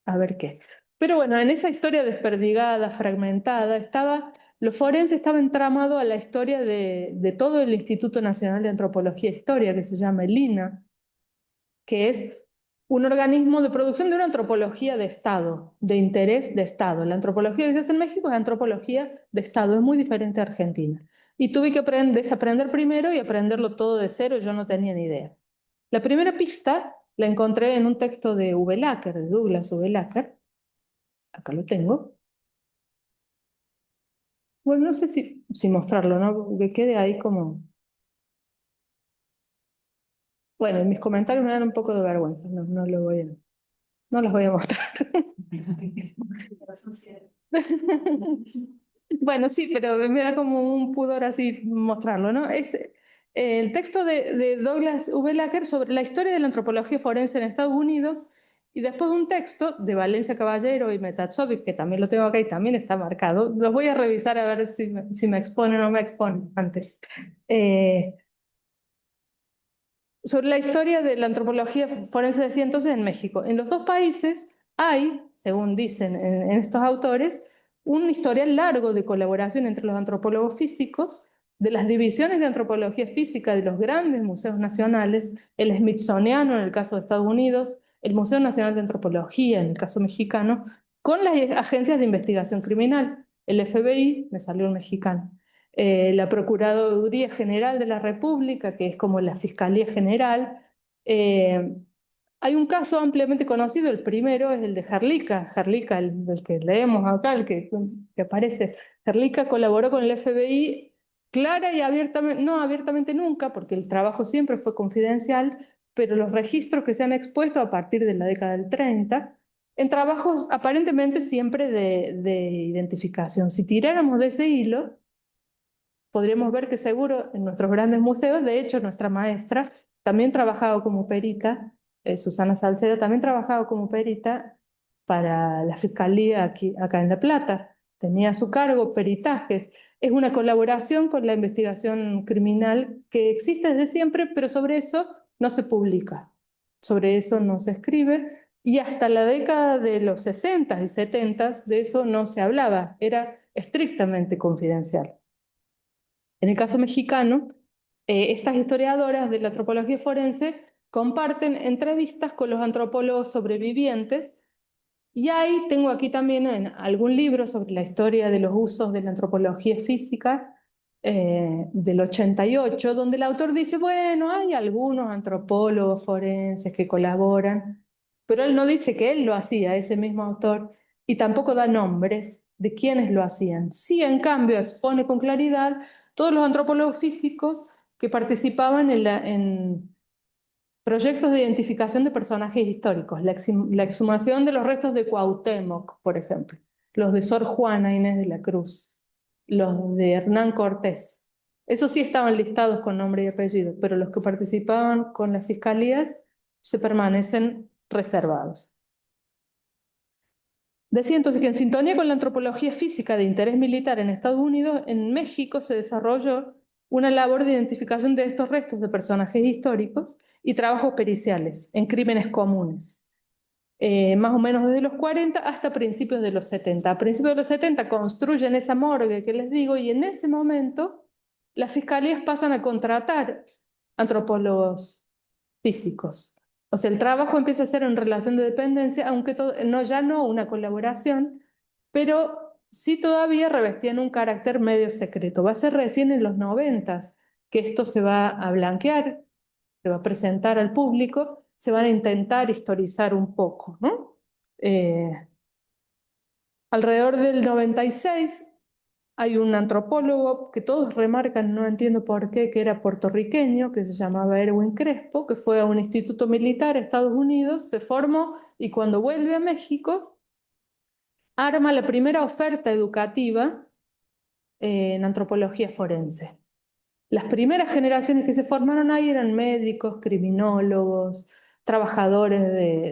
a ver qué. Pero bueno, en esa historia desperdigada, fragmentada, lo forense estaba entramado a la historia de todo el Instituto Nacional de Antropología e Historia, que se llama el INAH, que es un organismo de producción de una antropología de Estado, de interés de Estado. La antropología que se hace en México es antropología de Estado, es muy diferente a Argentina. Y tuve que desaprender primero y aprenderlo todo de cero, yo no tenía ni idea. La primera pista la encontré en un texto de V. Lacker, de Douglas V. Lacker. Acá lo tengo. Bueno, no sé si mostrarlo, ¿no? Que quede ahí como... Bueno, mis comentarios me dan un poco de vergüenza, no los voy a mostrar. Bueno, sí, pero me da como un pudor así mostrarlo, ¿no? El texto de Douglas V. Lacker sobre la historia de la antropología forense en Estados Unidos y después un texto de Valencia Caballero y Metazovic, que también lo tengo acá y también está marcado. Los voy a revisar a ver si me exponen o no me exponen antes. Eh, sobre la historia de la antropología forense decía entonces en México. En los dos países hay, según dicen en estos autores, un historial largo de colaboración entre los antropólogos físicos, de las divisiones de antropología física de los grandes museos nacionales, el Smithsoniano en el caso de Estados Unidos, el Museo Nacional de Antropología en el caso mexicano, con las agencias de investigación criminal, el FBI, me salió un mexicano, la Procuraduría General de la República, que es como la Fiscalía General. Eh, Hay un caso ampliamente conocido, el primero es el de Jarlica, Jarlica, el que leemos acá, que aparece. Jarlica colaboró con el FBI clara y abiertamente, no abiertamente nunca, porque el trabajo siempre fue confidencial, pero los registros que se han expuesto a partir de la década del 30, en trabajos aparentemente siempre de identificación. Si tiráramos de ese hilo, podríamos ver que seguro en nuestros grandes museos, de hecho, nuestra maestra también trabajaba como perita, Susana Salcedo también trabajaba como perita para la Fiscalía acá en La Plata. Tenía a su cargo peritajes. Es una colaboración con la investigación criminal que existe desde siempre, pero sobre eso no se publica, sobre eso no se escribe, y hasta la década de los 60 y 70 de eso no se hablaba, era estrictamente confidencial. En el caso mexicano, estas historiadoras de la antropología forense comparten entrevistas con los antropólogos sobrevivientes y ahí tengo aquí también algún libro sobre la historia de los usos de la antropología física del 88, donde el autor dice, bueno, hay algunos antropólogos forenses que colaboran, pero él no dice que él lo hacía, ese mismo autor, y tampoco da nombres de quienes lo hacían. Sí, en cambio, expone con claridad todos los antropólogos físicos que participaban en proyectos de identificación de personajes históricos, la exhumación de los restos de Cuauhtémoc, por ejemplo, los de Sor Juana Inés de la Cruz, los de Hernán Cortés. Esos sí estaban listados con nombre y apellido, pero los que participaban con las fiscalías se permanecen reservados. Decía entonces que en sintonía con la antropología física de interés militar en Estados Unidos, en México se desarrolló una labor de identificación de estos restos de personajes históricos y trabajos periciales en crímenes comunes, más o menos desde los 40 hasta principios de los 70. A principios de los 70 construyen esa morgue que les digo y en ese momento las fiscalías pasan a contratar antropólogos físicos. O sea, el trabajo empieza a ser en relación de dependencia, aunque no, ya no una colaboración, pero sí todavía revestían un carácter medio secreto. Va a ser recién en los 90 que esto se va a blanquear, se va a presentar al público, se van a intentar historizar un poco, ¿no? Alrededor del 96 hay un antropólogo que todos remarcan, no entiendo por qué, que era puertorriqueño, que se llamaba Erwin Crespo, que fue a un instituto militar a Estados Unidos, se formó y cuando vuelve a México, arma la primera oferta educativa en antropología forense. Las primeras generaciones que se formaron ahí eran médicos, criminólogos, trabajadores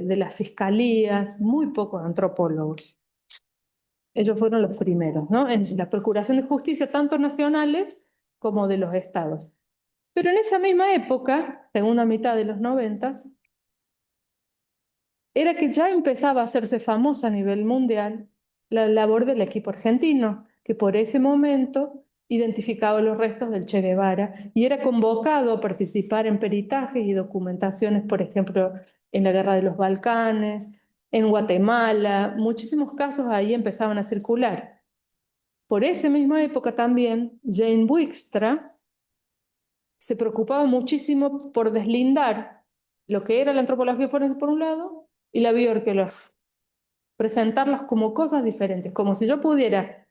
de las fiscalías, muy pocos antropólogos. Ellos fueron los primeros, ¿no? En la procuración de justicia, tanto nacionales como de los estados. Pero en esa misma época, segunda mitad de los 90, era que ya empezaba a hacerse famosa a nivel mundial la labor del equipo argentino, que por ese momento identificaba los restos del Che Guevara y era convocado a participar en peritajes y documentaciones, por ejemplo, en la Guerra de los Balcanes, en Guatemala, muchísimos casos ahí empezaban a circular. Por esa misma época también, Jane Wickstra se preocupaba muchísimo por deslindar lo que era la antropología forense por un lado y la bioarqueología, presentarlas como cosas diferentes, como si yo pudiera,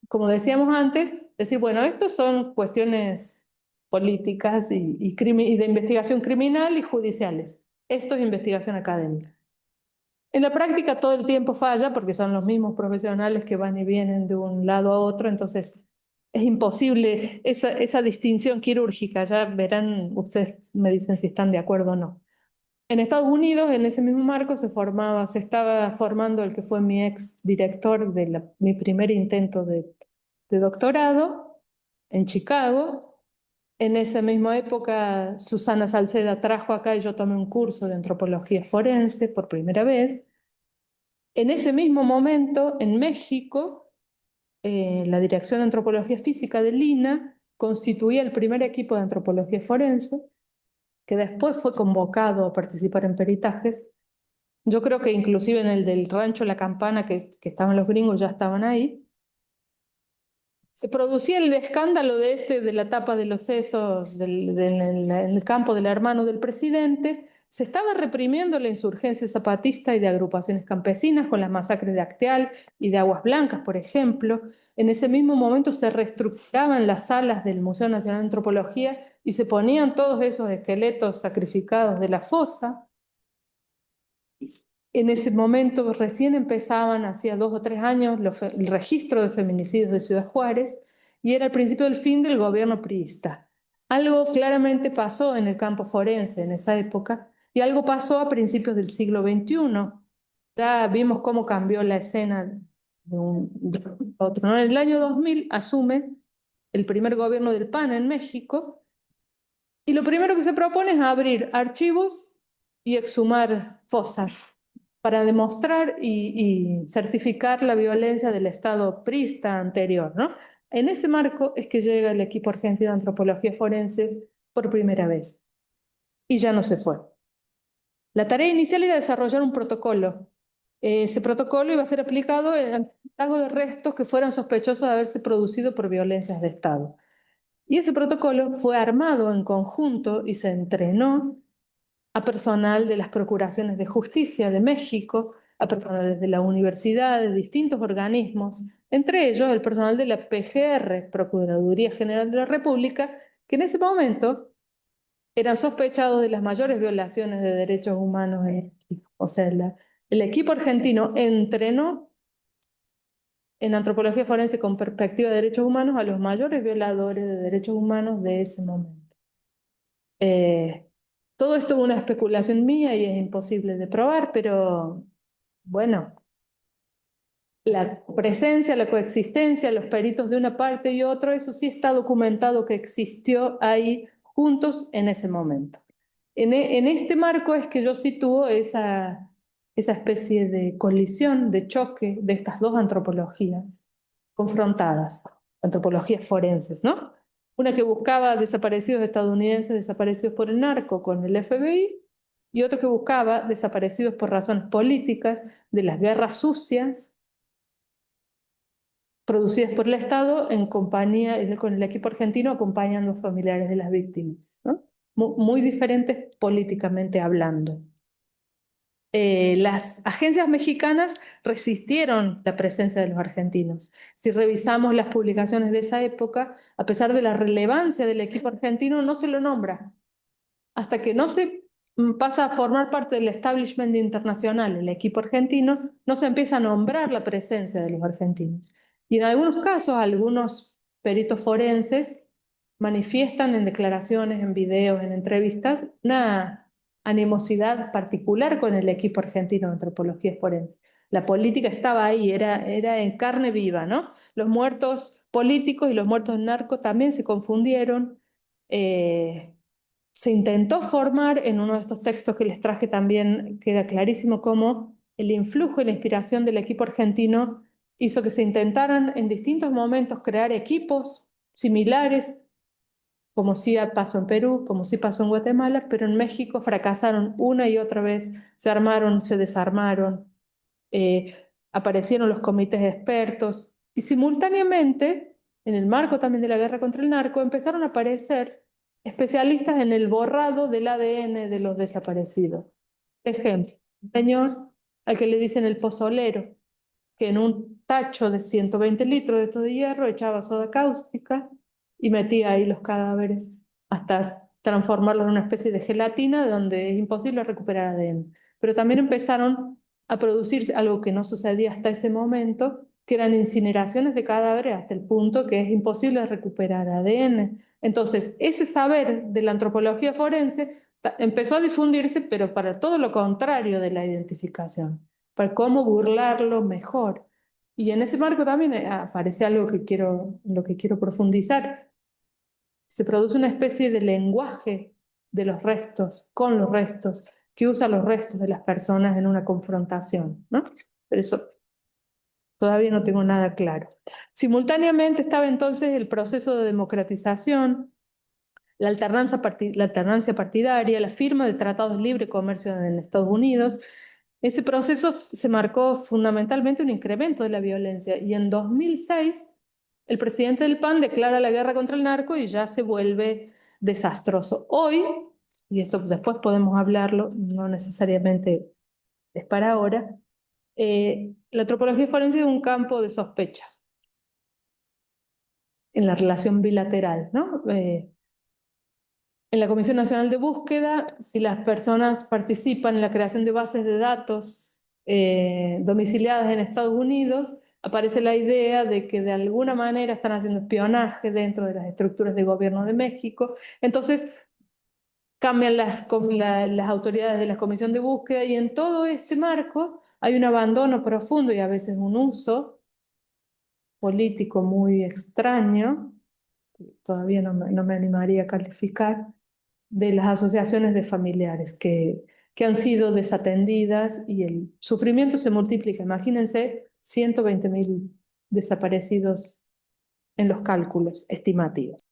como decíamos antes, decir, bueno, estos son cuestiones políticas y de investigación criminal y judiciales. Esto es investigación académica. En la práctica todo el tiempo falla porque son los mismos profesionales que van y vienen de un lado a otro, entonces es imposible esa distinción quirúrgica. Ya verán, ustedes me dicen si están de acuerdo o no. En Estados Unidos, en ese mismo marco, se estaba formando el que fue mi ex director de mi primer intento de doctorado en Chicago. En esa misma época, Susana Salceda trajo acá y yo tomé un curso de antropología forense por primera vez. En ese mismo momento, en México, la Dirección de Antropología Física del INAH constituía el primer equipo de antropología forense, que después fue convocado a participar en peritajes. Yo creo que inclusive en el del rancho La Campana, que estaban los gringos, ya estaban ahí. Se producía el escándalo de la tapa de los sesos en el campo del hermano del presidente. Se estaba reprimiendo la insurgencia zapatista y de agrupaciones campesinas con las masacres de Acteal y de Aguas Blancas, por ejemplo. En ese mismo momento se reestructuraban las salas del Museo Nacional de Antropología y se ponían todos esos esqueletos sacrificados de la fosa. En ese momento recién empezaban, hacía 2 o 3 años, el registro de feminicidios de Ciudad Juárez y era el principio del fin del gobierno priista. Algo claramente pasó en el campo forense en esa época y algo pasó a principios del siglo XXI. Ya vimos cómo cambió la escena de otro, ¿no? En el año 2000 asume el primer gobierno del PAN en México y lo primero que se propone es abrir archivos y exhumar fosas para demostrar y certificar la violencia del Estado priista anterior, ¿no? En ese marco es que llega el equipo argentino de antropología forense por primera vez y ya no se fue. La tarea inicial era desarrollar un protocolo. Ese protocolo iba a ser aplicado en caso de restos que fueran sospechosos de haberse producido por violencias de Estado. Y ese protocolo fue armado en conjunto y se entrenó a personal de las Procuraciones de Justicia de México, a personal de la universidad, de distintos organismos, entre ellos el personal de la PGR, Procuraduría General de la República, que en ese momento eran sospechados de las mayores violaciones de derechos humanos en México. O sea, el equipo argentino entrenó en antropología forense con perspectiva de derechos humanos a los mayores violadores de derechos humanos de ese momento. Todo esto es una especulación mía y es imposible de probar, pero bueno, la presencia, la coexistencia, los peritos de una parte y otra, eso sí está documentado que existió ahí juntos en ese momento. En este marco es que yo sitúo esa especie de colisión, de choque de estas dos antropologías confrontadas, antropologías forenses, ¿no? Una que buscaba desaparecidos estadounidenses desaparecidos por el narco con el FBI y otra que buscaba desaparecidos por razones políticas de las guerras sucias producidas por el Estado en compañía, con el equipo argentino acompañando a familiares de las víctimas, ¿no? Muy diferentes políticamente hablando. Las agencias mexicanas resistieron la presencia de los argentinos. Si revisamos las publicaciones de esa época, a pesar de la relevancia del equipo argentino, no se lo nombra. Hasta que no se pasa a formar parte del establishment internacional, el equipo argentino, no se empieza a nombrar la presencia de los argentinos. Y en algunos casos, algunos peritos forenses manifiestan en declaraciones, en videos, en entrevistas, una animosidad particular con el equipo argentino de antropología forense. La política estaba ahí, era en carne viva, ¿no? Los muertos políticos y los muertos narcos también se confundieron. Se intentó formar, en uno de estos textos que les traje también queda clarísimo cómo el influjo y la inspiración del equipo argentino hizo que se intentaran en distintos momentos crear equipos similares, como sí pasó en Perú, como sí pasó en Guatemala, pero en México fracasaron una y otra vez, se armaron, se desarmaron, aparecieron los comités de expertos y simultáneamente, en el marco también de la guerra contra el narco, empezaron a aparecer especialistas en el borrado del ADN de los desaparecidos. Ejemplo, un señor al que le dicen el pozolero, que en un tacho de 120 litros de estos de hierro echaba soda cáustica y metía ahí los cadáveres hasta transformarlos en una especie de gelatina donde es imposible recuperar ADN. Pero también empezaron a producirse algo que no sucedía hasta ese momento, que eran incineraciones de cadáveres hasta el punto que es imposible recuperar ADN. Entonces, ese saber de la antropología forense empezó a difundirse, pero para todo lo contrario de la identificación, para cómo burlarlo mejor. Y en ese marco también aparece algo en lo que quiero profundizar. Se produce una especie de lenguaje de los restos, con los restos, que usa los restos de las personas en una confrontación, ¿no? Pero eso todavía no tengo nada claro. Simultáneamente estaba entonces el proceso de democratización, la alternancia partidaria, la firma de tratados de libre comercio en Estados Unidos. Ese proceso se marcó fundamentalmente un incremento de la violencia y en 2006 el presidente del PAN declara la guerra contra el narco y ya se vuelve desastroso. Hoy, y esto después podemos hablarlo, no necesariamente es para ahora, la antropología forense es un campo de sospecha en la relación bilateral, ¿no? En la Comisión Nacional de Búsqueda, si las personas participan en la creación de bases de datos domiciliadas en Estados Unidos, aparece la idea de que de alguna manera están haciendo espionaje dentro de las estructuras de gobierno de México. Entonces, cambian las autoridades de la Comisión de Búsqueda y en todo este marco hay un abandono profundo y a veces un uso político muy extraño, todavía no me animaría a calificar, de las asociaciones de familiares que han sido desatendidas y el sufrimiento se multiplica. Imagínense 120.000 desaparecidos en los cálculos estimativos.